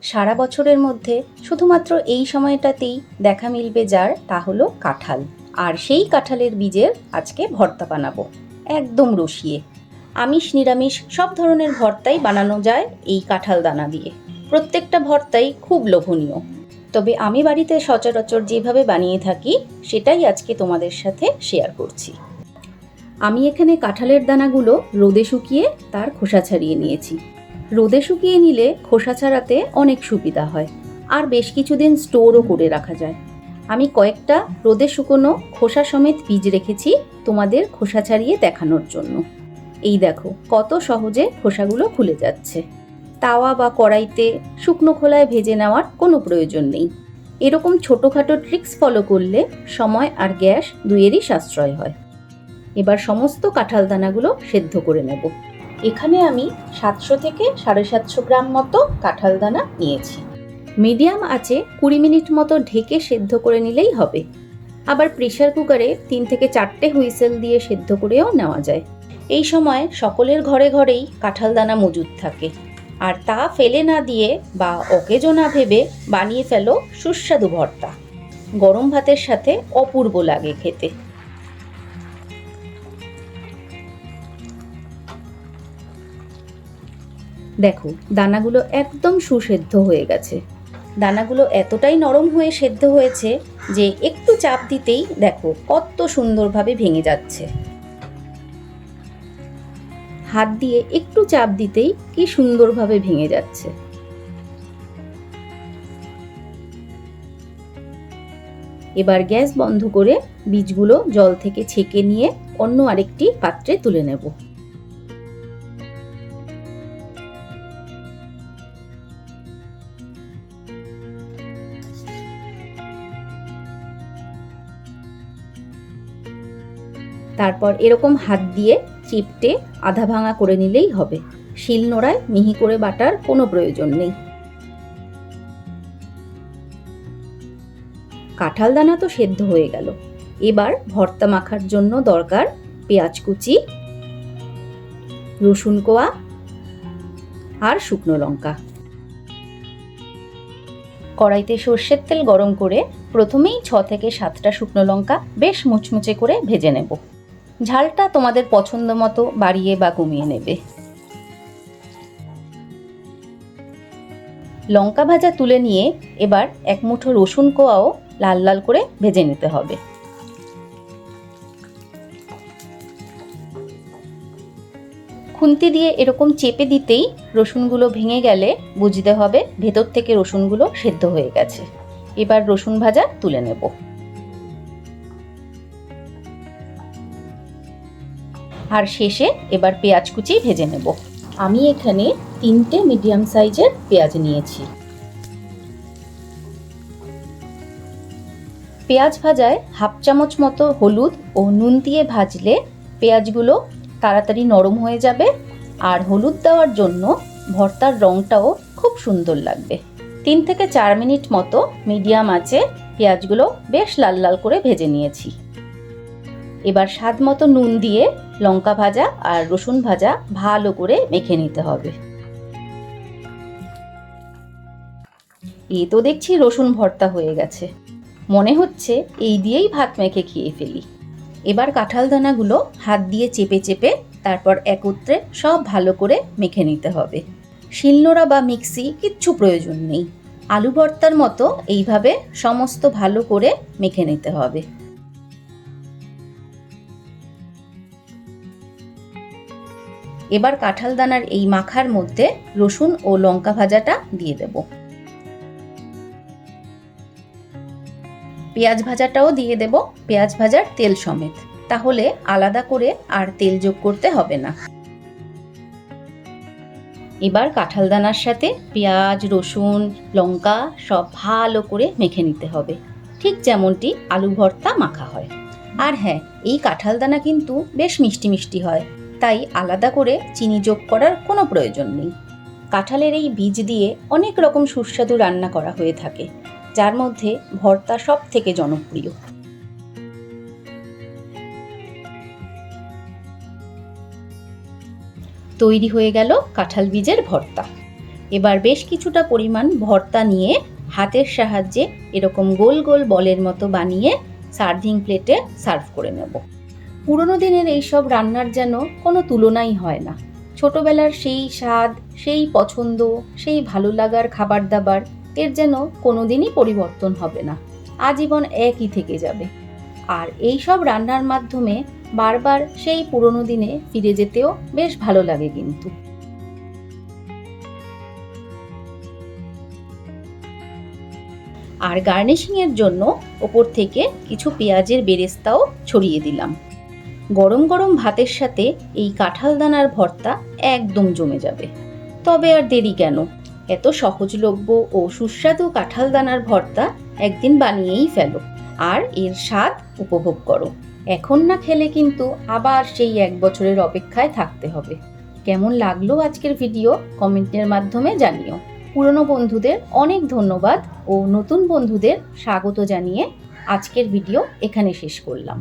সারা বছরের মধ্যে শুধুমাত্র এই সময়টাতেই দেখা মিলবে যার, তা হলো কাঁঠাল। আর সেই কাঁঠালের বীজের আজকে ভর্তা বানাবো, একদম রসিয়ে। আমিষ নিরামিষ সব ধরনের ভর্তাই বানানো যায় এই কাঁঠাল দানা দিয়ে। প্রত্যেকটা ভর্তাই খুব লোভনীয়, তবে আমি বাড়িতে সচরাচর যেভাবে বানিয়ে থাকি সেটাই আজকে তোমাদের সাথে শেয়ার করছি। আমি এখানে কাঁঠালের দানাগুলো রোদে শুকিয়ে তার খোসা ছাড়িয়ে নিয়েছি। রোদে শুকিয়ে নিলে খোসা ছাড়াতে অনেক সুবিধা হয়, আর বেশ কিছুদিন স্টোরও করে রাখা যায়। আমি কয়েকটা রোদে শুকনো খোসা সমেত বীজ রেখেছি তোমাদের খোসা ছাড়িয়ে দেখানোর জন্য। এই দেখো কত সহজে খোসাগুলো খুলে যাচ্ছে। তাওয়া বা কড়াইতে শুকনো খোলায় ভেজে নেওয়ার কোনো প্রয়োজন নেই। এরকম ছোটোখাটো ট্রিক্স ফলো করলে সময় আর গ্যাস দুইয়েরই সাশ্রয় হয়। এবার সমস্ত কাঁঠাল দানাগুলো সেদ্ধ করে নেব। এখানে আমি 700 থেকে 750 গ্রাম মতো কাঁঠাল দানা নিয়েছি। মিডিয়াম আঁচে 20 মিনিট মতো ঢেকে সেদ্ধ করে নিলেই হবে। আবার প্রেসার কুকারে 3 থেকে 4টে হুইসেল দিয়ে সেদ্ধ করেও নেওয়া যায়। এই সময় সকলের ঘরে ঘরেই কাঁঠাল দানা মজুদ থাকে, আর তা ফেলে না দিয়ে বা অকেজো না ভেবে বানিয়ে ফেলো সুস্বাদু ভর্তা। গরম ভাতের সাথে অপূর্ব লাগে খেতে। দেখো দানাগুলো একদম সুসেদ্ধ হয়ে গেছে। দানাগুলো এতটাই নরম হয়ে সেদ্ধ হয়েছে যে একটু চাপ দিতেই দেখো কত সুন্দরভাবে ভেঙে যাচ্ছে। হাত দিয়ে একটু চাপ দিতেই কি সুন্দরভাবে ভেঙে যাচ্ছে। এবার গ্যাস বন্ধ করে বীজগুলো জল থেকে ছেঁকে নিয়ে অন্য আরেকটি পাত্রে তুলে নেব। তারপর এরকম হাত দিয়ে চিপটে আধা ভাঙা করে নিলেই হবে। শিলনোড়ায় মিহি করে বাটার কোনো প্রয়োজন নেই। কাঁঠাল দানা তো সেদ্ধ হয়ে গেল। এবার ভর্তা মাখার জন্য দরকার পেঁয়াজ কুচি, রসুন কোয়া আর শুকনো লঙ্কা। কড়াইতে সর্ষের তেল গরম করে প্রথমেই 6 থেকে 7টা শুকনো লঙ্কা বেশ মুচমুচে করে ভেজে নেব। ঝালটা তোমাদের পছন্দ মতো বাড়িয়ে বা কমিয়ে নেবে। লঙ্কা ভাজা তুলে নিয়ে এবার এক মুঠো রসুন কোয়াও লাল লাল করে ভেজে নিতে হবে। খুন্তি দিয়ে এরকম চেপে দিতেই রসুনগুলো ভেঙে গেলে বুঝতে হবে ভেতর থেকে রসুনগুলো সেদ্ধ হয়ে গেছে। এবার রসুন ভাজা তুলে নেব। আর শেষে এবার পেঁয়াজ কুচি ভেজে নেব। আমি এখানে 3টে মিডিয়াম সাইজের পেঁয়াজ নিয়েছি। পেঁয়াজ ভাজায় হাফ চামচ মতো হলুদ ও নুন দিয়ে ভাজলে পেঁয়াজগুলো তাড়াতাড়ি নরম হয়ে যাবে, আর হলুদ দেওয়ার জন্য ভর্তার রঙটাও খুব সুন্দর লাগবে। 3 থেকে 4 মিনিট মতো মিডিয়াম আঁচে পেঁয়াজগুলো বেশ লাল লাল করে ভেজে নিয়েছি। এবার স্বাদ মতো নুন দিয়ে লঙ্কা ভাজা আর রসুন ভাজা ভালো করে মেখে নিতে হবে। এই তো দেখছি রসুন ভর্তা হয়ে গেছে। মনে হচ্ছে এই দিয়েই ভাত মেখে খেয়ে ফেলি। এবার কাঁঠাল দানাগুলো হাত দিয়ে চেপে চেপে তারপর একত্রে সব ভালো করে মেখে নিতে হবে। শিলনোড়া বা মিক্সি কিচ্ছু প্রয়োজন নেই। আলু ভর্তার মতো এইভাবে সমস্ত ভালো করে মেখে নিতে হবে। এবার কাঁঠাল দানার এই মাখার মধ্যে রসুন ও লঙ্কা ভাজাটা দিয়ে দেব। পেঁয়াজ ভাজাটাও দিয়ে দেব, পেঁয়াজ ভাজার তেল সমেত, তাহলে আলাদা করে আর তেল যোগ করতে হবে না। এবার কাঁঠাল দানার সাথে পেঁয়াজ, রসুন, লঙ্কা সব ভালো করে মেখে নিতে হবে, ঠিক যেমনটি আলু ভর্তা মাখা হয়। আর হ্যাঁ, এই কাঁঠাল দানা কিন্তু বেশ মিষ্টি মিষ্টি হয়, তাই আলাদা করে চিনি যোগ করার কোনো প্রয়োজন নেই। কাঁঠালের এই বীজ দিয়ে অনেক রকম সুস্বাদু রান্না করা হয়ে থাকে, যার মধ্যে ভর্তা সব থেকে জনপ্রিয়। তৈরি হয়ে গেল কাঁঠাল বীজের ভর্তা। এবার বেশ কিছুটা পরিমাণ ভর্তা নিয়ে হাতের সাহায্যে এরকম গোল গোল বলের মতো বানিয়ে সার্ভিং প্লেটে সার্ভ করে নেব। পুরোনো দিনের এইসব রান্নার যেন কোনো তুলনাই হয় না। ছোটবেলার সেই স্বাদ, সেই পছন্দ, সেই ভালো লাগার খাবার দাবার এর যেন কোনোদিনই পরিবর্তন হবে না, আজীবন একই থেকে যাবে। আর এই সব রান্নার মাধ্যমে বারবার সেই পুরোনো দিনে ফিরে যেতেও বেশ ভালো লাগে কিন্তু। আর গার্নিশিংয়ের জন্য ওপর থেকে কিছু পেঁয়াজের বেরেস্তাও ছড়িয়ে দিলাম। গরম গরম ভাতের সাথে এই কাঁঠাল দানার ভর্তা একদম জমে যাবে। তবে আর দেরি কেন, এত সহজলভ্য ও সুস্বাদু কাঁঠাল দানার ভর্তা একদিন বানিয়েই ফেলো আর এর স্বাদ উপভোগ করো। এখন না খেলে কিন্তু আবার সেই 1 বছরের অপেক্ষায় থাকতে হবে। কেমন লাগলো আজকের ভিডিও কমেন্টের মাধ্যমে জানিও। পুরনো বন্ধুদের অনেক ধন্যবাদ ও নতুন বন্ধুদের স্বাগত জানিয়ে আজকের ভিডিও এখানে শেষ করলাম।